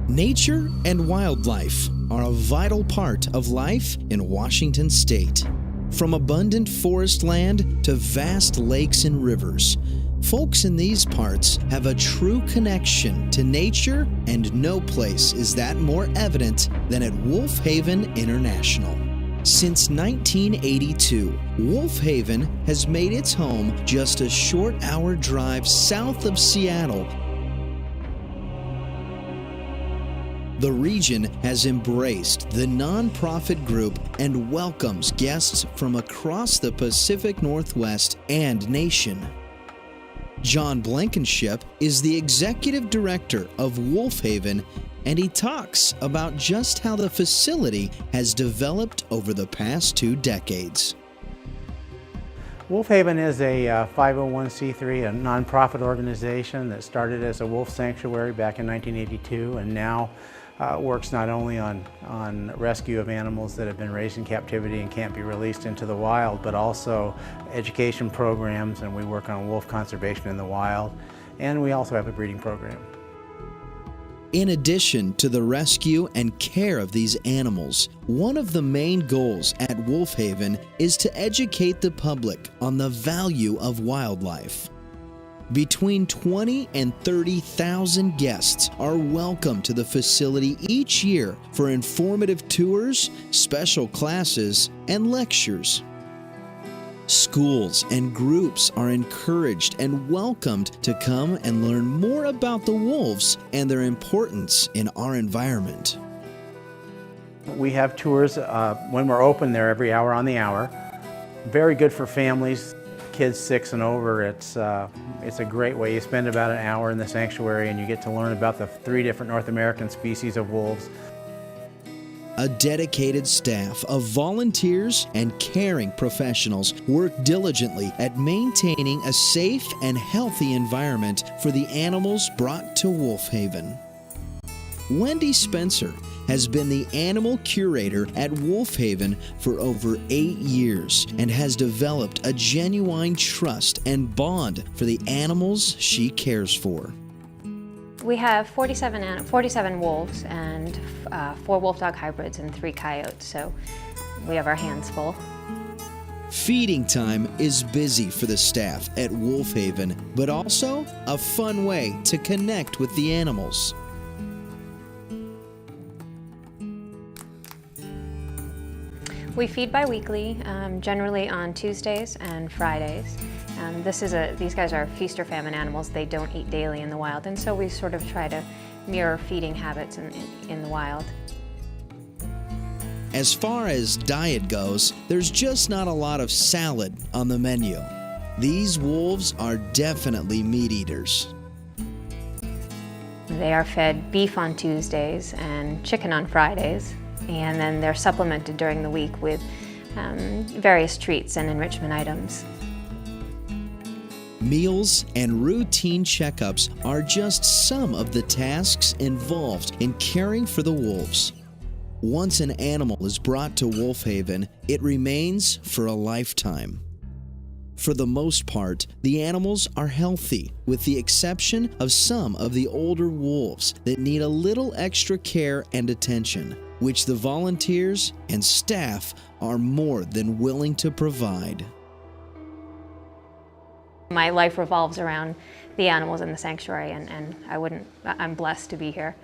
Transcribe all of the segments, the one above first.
Nature and wildlife are a vital part of life in Washington State. From abundant forest land to vast lakes and rivers, folks in these parts have a true connection to nature, and no place is that more evident than at Wolf Haven International. Since 1982, Wolf Haven has made its home just a short hour drive south of Seattle. The region has embraced the nonprofit group and welcomes guests from across the Pacific Northwest and nation. John Blankenship is the executive director of Wolf Haven, and he talks about just how the facility has developed over the past 2 decades. Wolf Haven is a 501c3, a nonprofit organization that started as a wolf sanctuary back in 1982 and now works not only on rescue of animals that have been raised in captivity and can't be released into the wild, but also education programs, and we work on wolf conservation in the wild, and we also have a breeding program. In addition to the rescue and care of these animals, one of the main goals at Wolf Haven is to educate the public on the value of wildlife. Between 20 and 30,000 guests are welcome to the facility each year for informative tours, special classes, and lectures. Schools and groups are encouraged and welcomed to come and learn more about the wolves and their importance in our environment. We have tours when we're open there every hour on the hour. Very good for families, kids 6 and over. It's a great way. You spend about an hour in the sanctuary and you get to learn about the 3 different North American species of wolves. A dedicated staff of volunteers and caring professionals work diligently at maintaining a safe and healthy environment for the animals brought to Wolf Haven. Wendy Spencer has been the animal curator at Wolf Haven for over 8 years and has developed a genuine trust and bond for the animals she cares for. We have 47 wolves and 4 wolf dog hybrids and 3 coyotes, so we have our hands full. Feeding time is busy for the staff at Wolf Haven, but also a fun way to connect with the animals. We feed bi-weekly, generally on Tuesdays and Fridays. These guys are feast or famine animals. They don't eat daily in the wild, and so we sort of try to mirror feeding habits in the wild. As far as diet goes, there's just not a lot of salad on the menu. These wolves are definitely meat eaters. They are fed beef on Tuesdays and chicken on Fridays, and then they're supplemented during the week with various treats and enrichment items. Meals and routine checkups are just some of the tasks involved in caring for the wolves. Once an animal is brought to Wolf Haven, it remains for a lifetime. For the most part, the animals are healthy, with the exception of some of the older wolves that need a little extra care and attention, which the volunteers and staff are more than willing to provide. My life revolves around the animals in the sanctuary, and I'm blessed to be here.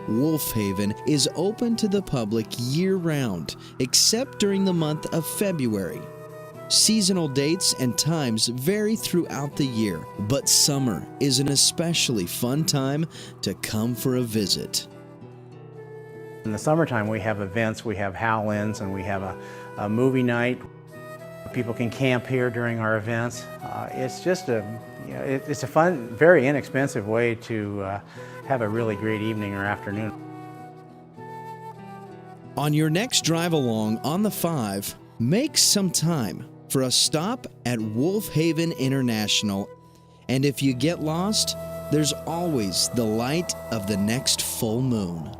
Wolf Haven is open to the public year-round, except during the month of February. Seasonal dates and times vary throughout the year, but summer is an especially fun time to come for a visit. In the summertime, we have events. We have Howlins, and we have a movie night. People can camp here during our events. It's just it's a fun, very inexpensive way to have a really great evening or afternoon. On your next drive along on the 5, make some time for a stop at Wolf Haven International. And if you get lost, there's always the light of the next full moon.